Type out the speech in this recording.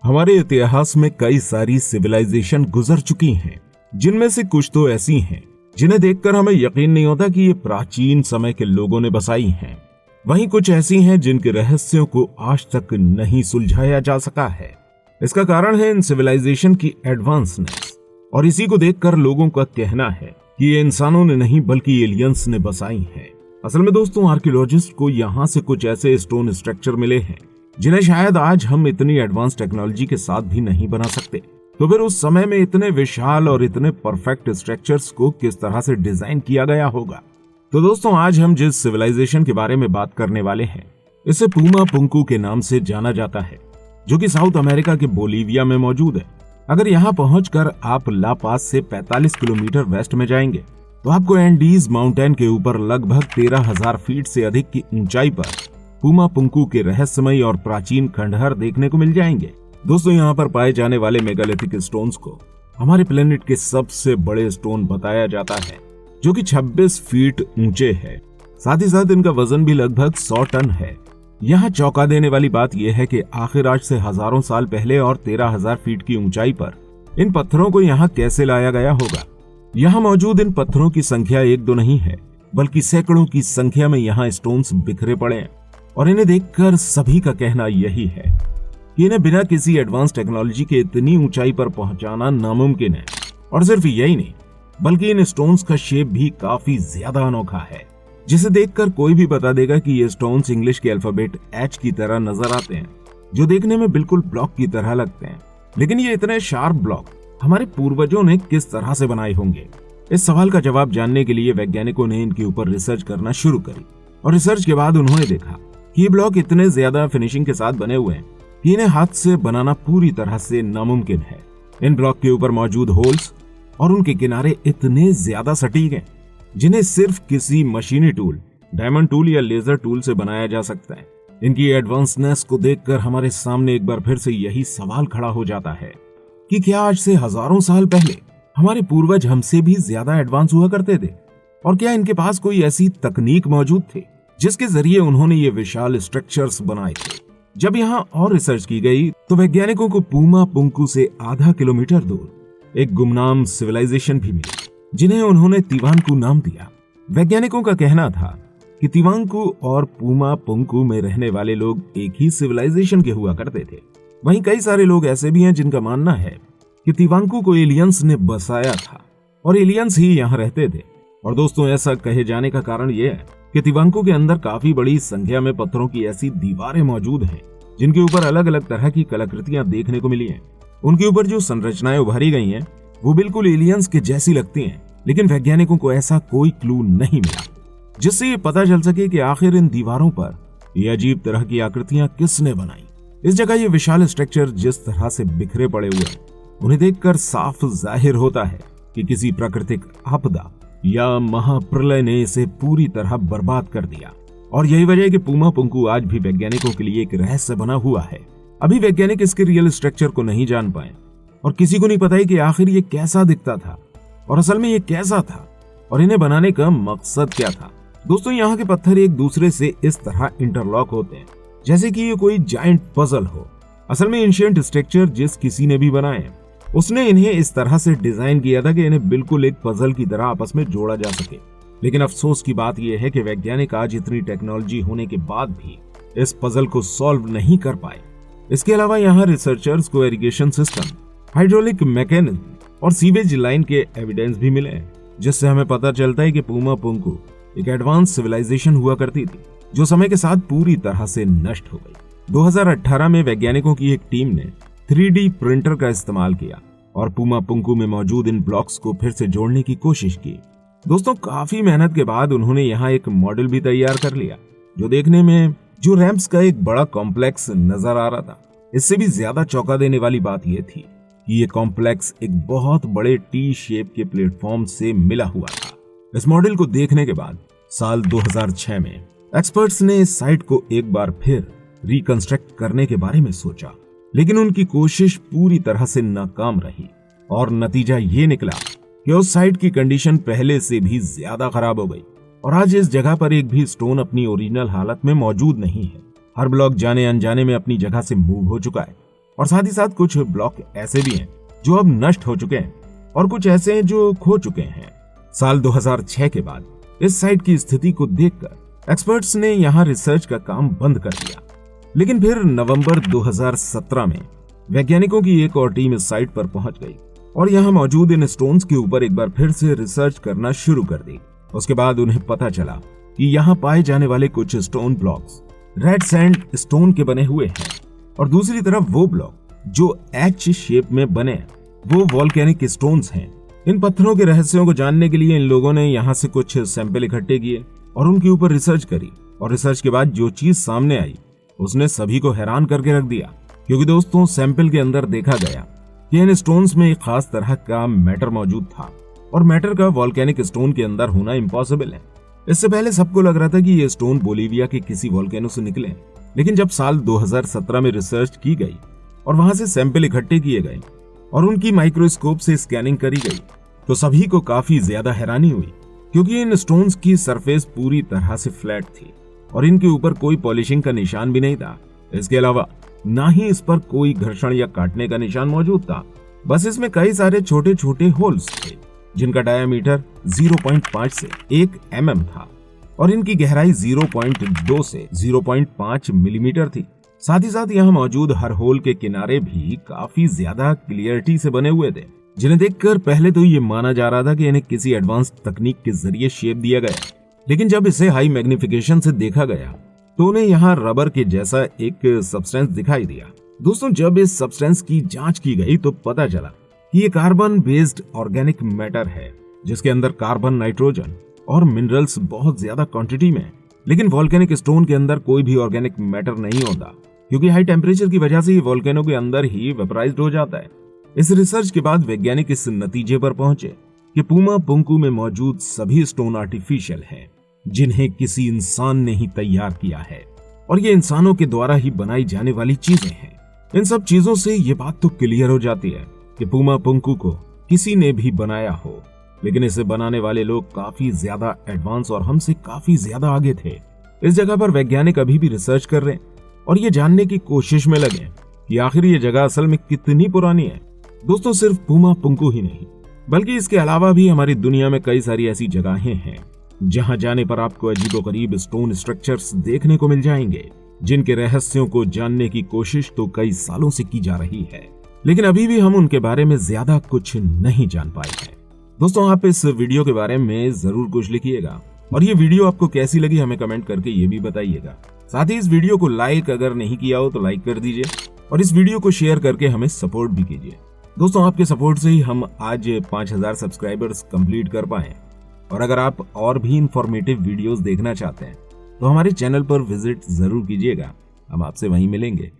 हमारे इतिहास में कई सारी सिविलाइजेशन गुजर चुकी हैं, जिनमें से कुछ तो ऐसी हैं जिन्हें देखकर हमें यकीन नहीं होता कि ये प्राचीन समय के लोगों ने बसाई हैं। वहीं कुछ ऐसी हैं जिनके रहस्यों को आज तक नहीं सुलझाया जा सका है। इसका कारण है इन सिविलाइजेशन की एडवांसनेस, और इसी को देखकर लोगों का कहना है कि ये इंसानों ने नहीं बल्कि एलियंस ने बसाई हैं। असल में दोस्तों, आर्कियोलॉजिस्ट को यहाँ से कुछ ऐसे स्टोन स्ट्रक्चर मिले हैं जिन्हें शायद आज हम इतनी एडवांस टेक्नोलॉजी के साथ भी नहीं बना सकते। तो फिर उस समय में इतने विशाल और इतने परफेक्ट स्ट्रक्चर्स को किस तरह से डिजाइन किया गया होगा। तो दोस्तों, आज हम जिस सिविलाइजेशन के बारे में बात करने वाले हैं, इसे पूमा पुंकू के नाम से जाना जाता है, जो कि साउथ अमेरिका के बोलीविया में मौजूद है। अगर यहाँ पहुंचकर आप ला पास से 45 किलोमीटर वेस्ट में जाएंगे तो आपको एंडीज माउंटेन के ऊपर लगभग 13,000 फीट से अधिक की ऊंचाई पर पूमा पुंकू के रहस्यमयी और प्राचीन खंडहर देखने को मिल जाएंगे। दोस्तों, यहाँ पर पाए जाने वाले मेगालिथिक स्टोन्स को हमारे प्लेनेट के सबसे बड़े स्टोन बताया जाता है, जो कि 26 फीट ऊंचे है। साथ ही साथ इनका वजन भी लगभग 100 टन है। यहाँ चौंका देने वाली बात यह है कि आखिर आज से हजारों साल पहले और 13,000 फीट की ऊंचाई पर इन पत्थरों को यहाँ कैसे लाया गया होगा। यहाँ मौजूद इन पत्थरों की संख्या 1-2 नहीं है, बल्कि सैकड़ों की संख्या में यहाँ स्टोन्स बिखरे पड़े हैं। और इन्हें देखकर सभी का कहना यही है कि इन्हें बिना किसी एडवांस टेक्नोलॉजी के इतनी ऊंचाई पर पहुंचाना नामुमकिन है। और सिर्फ यही नहीं, बल्कि इन स्टोन्स का शेप भी काफी ज्यादा अनोखा है, जिसे देखकर कोई भी बता देगा कि ये स्टोन्स इंग्लिश के अल्फाबेट H की तरह नजर आते हैं, जो देखने में बिल्कुल ब्लॉक की तरह लगते हैं। लेकिन ये इतने शार्प ब्लॉक हमारे पूर्वजों ने किस तरह से बनाए होंगे? इस सवाल का जवाब जानने के लिए वैज्ञानिकों ने इनके ऊपर रिसर्च करना शुरू करी, और रिसर्च के बाद उन्होंने देखा कि ये ब्लॉक इतने ज्यादा फिनिशिंग के साथ बने हुए हैं कि इन्हें हाथ से बनाना पूरी तरह से नामुमकिन है। इन ब्लॉक के ऊपर मौजूद होल्स और उनके किनारे इतने ज्यादा सटीक हैं, जिन्हें सिर्फ किसी मशीनी टूल, डायमंड टूल या लेजर टूल से बनाया जा सकता है। इनकी एडवांसनेस को देखकर हमारे सामने एक बार फिर से यही सवाल खड़ा हो जाता है कि क्या आज से हजारों साल पहले हमारे पूर्वज हमसे भी ज्यादा एडवांस हुआ करते थे? और क्या इनके पास कोई ऐसी तकनीक मौजूद थी जिसके जरिए उन्होंने ये विशाल स्ट्रक्चर्स बनाए थे? जब यहाँ और रिसर्च की गई तो वैज्ञानिकों को पूमा पुंकू से आधा किलोमीटर दूर एक गुमनाम सिविलाइजेशन भी मिली, जिन्हें उन्होंने तिवांकू नाम दिया। वैज्ञानिकों का कहना था कि तिवांकू और पूमा पुंकू में रहने वाले लोग एक ही सिविलाइजेशन के हुआ करते थे। वहीं कई सारे लोग ऐसे भी हैं जिनका मानना है कि तिवांकू को एलियंस ने बसाया था और एलियंस ही यहाँ रहते थे। और दोस्तों, ऐसा कहे जाने का कारण यह है कि तिवांकू के अंदर काफी बड़ी संख्या में पत्थरों की ऐसी दीवारें मौजूद हैं जिनके ऊपर अलग अलग तरह की कलाकृतियां देखने को मिली हैं। उनके ऊपर जो संरचनाएं उभारी गई हैं वो बिल्कुल एलियंस के जैसी लगती हैं, लेकिन वैज्ञानिकों को ऐसा कोई क्लू नहीं मिला जिससे ये पता चल सके कि आखिर इन दीवारों पर ये अजीब तरह की आकृतियां किसने बनाई। इस जगह ये विशाल स्ट्रक्चर जिस तरह से बिखरे पड़े हुए हैं, उन्हें देखकर साफ जाहिर होता है कि किसी प्राकृतिक आपदा या महाप्रलय ने इसे पूरी तरह बर्बाद कर दिया। और यही वजह है कि पूमा पुंकू आज भी वैज्ञानिकों के लिए एक रहस्य बना हुआ है। अभी वैज्ञानिक इसके रियल स्ट्रक्चर को नहीं जान पाए, और किसी को नहीं पता है कि आखिर ये कैसा दिखता था और असल में ये कैसा था और इन्हें बनाने का मकसद क्या था। दोस्तों, यहाँ के पत्थर एक दूसरे से इस तरह इंटरलॉक होते हैं जैसे कि ये कोई जायंट पजल हो। असल में एंशिएंट स्ट्रक्चर जिस किसी ने भी बनाए उसने इन्हें इस तरह से डिजाइन किया था कि इन्हें बिल्कुल एक पजल की तरह आपस में जोड़ा जा सके। लेकिन अफसोस की बात यह है कि वैज्ञानिक आज इतनी टेक्नोलॉजी होने के बाद भी इस पजल को सॉल्व नहीं कर पाए। इसके अलावा यहाँ रिसर्चर्स को इरिगेशन सिस्टम, हाइड्रोलिक मैकेनिज्म और सीवेज लाइन के एविडेंस भी मिले हैं, जिससे हमें पता चलता है कि पूमा पुंकू एक एडवांस सिविलाइजेशन हुआ करती थी, जो समय के साथ पूरी तरह से नष्ट हो गई। 2018 में वैज्ञानिकों की एक टीम ने 3D प्रिंटर का इस्तेमाल किया और पूमा पुंकू में मौजूद इन ब्लॉक्स को फिर से जोड़ने की कोशिश की। दोस्तों, काफी मेहनत के बाद उन्होंने यहाँ एक मॉडल भी तैयार कर लिया, जो देखने में जो रैम्प्स का एक बड़ा कॉम्प्लेक्स नजर आ रहा था। इससे भी ज्यादा चौंका देने वाली बात यह थी कि ये कॉम्प्लेक्स एक बहुत बड़े टी शेप के प्लेटफॉर्म से मिला हुआ था। इस मॉडल को देखने के बाद साल 2006 में एक्सपर्ट्स ने इस साइट को एक बार फिर रिकंस्ट्रक्ट करने के बारे में सोचा, लेकिन उनकी कोशिश पूरी तरह से नाकाम रही और नतीजा ये निकला कि उस साइट की कंडीशन पहले से भी ज्यादा खराब हो गई और आज इस जगह पर एक भी स्टोन अपनी ओरिजिनल हालत में मौजूद नहीं है। हर ब्लॉक जाने अनजाने में अपनी जगह से मूव हो चुका है और साथ ही साथ कुछ ब्लॉक ऐसे भी हैं जो अब नष्ट हो चुके हैं और कुछ ऐसे हैं जो खो चुके हैं। साल 2006 के बाद इस साइट की स्थिति को देखकर एक्सपर्ट्स ने यहाँ रिसर्च का काम बंद कर दिया। लेकिन फिर नवंबर 2017 में वैज्ञानिकों की एक और टीम इस साइट पर पहुंच गई और यहाँ मौजूद इन स्टोन्स के ऊपर एक बार फिर से रिसर्च करना शुरू कर दी। उसके बाद उन्हें पता चला कि यहाँ पाए जाने वाले कुछ stone blocks red sand stone के बने हुए हैं और दूसरी तरफ वो ब्लॉक जो एच शेप में बने वो वोल्केनिक स्टोन्स हैं। इन पत्थरों के रहस्यों को जानने के लिए इन लोगों ने यहाँ से कुछ सैंपल इकट्ठे किए और उनके ऊपर रिसर्च करी और रिसर्च के बाद जो चीज सामने आई उसने सभी को हैरान करके रख दिया, क्योंकि दोस्तों सैंपल के अंदर देखा गया कि इन स्टोन्स में एक खास तरह का मैटर मौजूद था और मैटर का वोल्केनिक स्टोन के अंदर होना इम्पॉसिबल है। इससे पहले सबको लग रहा था कि ये स्टोन बोलीविया के किसी वोल्केनो से निकले, लेकिन जब साल 2017 में रिसर्च की गई और वहां से सैंपल इकट्ठे किए गए और उनकी माइक्रोस्कोप से स्कैनिंग करी गई तो सभी को काफी ज्यादा हैरानी हुई, क्योंकि इन स्टोन्स की सरफेस पूरी तरह से फ्लैट थी और इनके ऊपर कोई पॉलिशिंग का निशान भी नहीं था। इसके अलावा ना ही इस पर कोई घर्षण या काटने का निशान मौजूद था, बस इसमें कई सारे छोटे छोटे होल्स थे जिनका डायमीटर 0.5 से 1 mm था और इनकी गहराई 0.2 से 0.5 मिलीमीटर थी। साथ ही साथ यहाँ मौजूद हर होल के किनारे भी काफी ज्यादा क्लियरिटी से बने हुए थे, जिन्हें देखकर पहले तो ये माना जा रहा था कि इन्हें किसी एडवांस तकनीक के जरिए शेप दिया गया, लेकिन जब इसे हाई मैग्निफिकेशन से देखा गया तो उन्हें यहाँ रबर के जैसा एक सब्सटेंस दिखाई दिया। दोस्तों जब इस सब्सटेंस की जांच की गई तो पता चला कि ये कार्बन बेस्ड ऑर्गेनिक मैटर है जिसके अंदर कार्बन, नाइट्रोजन और मिनरल्स बहुत ज्यादा क्वांटिटी में है। लेकिन वोल्केनिक स्टोन के अंदर कोई भी ऑर्गेनिक मैटर नहीं होता, क्योंकि हाई टेम्परेचर की वजह से ये वोल्केनो के अंदर ही वेपराइज्ड हो जाता है। इस रिसर्च के बाद वैज्ञानिक इस नतीजे पर पहुंचे कि पुमा पुंकू में मौजूद सभी स्टोन आर्टिफिशियल हैं, जिन्हें किसी इंसान ने ही तैयार किया है और ये इंसानों के द्वारा ही बनाई जाने वाली चीजें हैं। इन सब चीजों से ये बात तो क्लियर हो जाती है कि पुमा पुंकू को किसी ने भी बनाया हो, लेकिन इसे बनाने वाले लोग काफी ज्यादा एडवांस और हमसे काफी ज्यादा आगे थे। इस जगह पर वैज्ञानिक अभी भी रिसर्च कर रहे हैं और ये जानने की कोशिश में लगे कि आखिर ये जगह असल में कितनी पुरानी है। दोस्तों सिर्फ पुमा पुंकू ही नहीं, बल्कि इसके अलावा भी हमारी दुनिया में कई सारी ऐसी जगहें हैं जहां जाने पर आपको अजीबोगरीब स्टोन स्ट्रक्चर्स देखने को मिल जाएंगे, जिनके रहस्यों को जानने की कोशिश तो कई सालों से की जा रही है, लेकिन अभी भी हम उनके बारे में ज्यादा कुछ नहीं जान पाए हैं। दोस्तों आप इस वीडियो के बारे में जरूर कुछ लिखिएगा और ये वीडियो आपको कैसी लगी हमें कमेंट करके ये भी बताइएगा। साथ ही इस वीडियो को लाइक अगर नहीं किया हो तो लाइक कर दीजिए और इस वीडियो को शेयर करके हमें सपोर्ट भी कीजिए। दोस्तों आपके सपोर्ट से ही हम आज 5000 सब्सक्राइबर्स कंप्लीट कर पाए और अगर आप और भी इंफॉर्मेटिव वीडियोस देखना चाहते हैं तो हमारे चैनल पर विजिट जरूर कीजिएगा। हम आपसे वहीं मिलेंगे।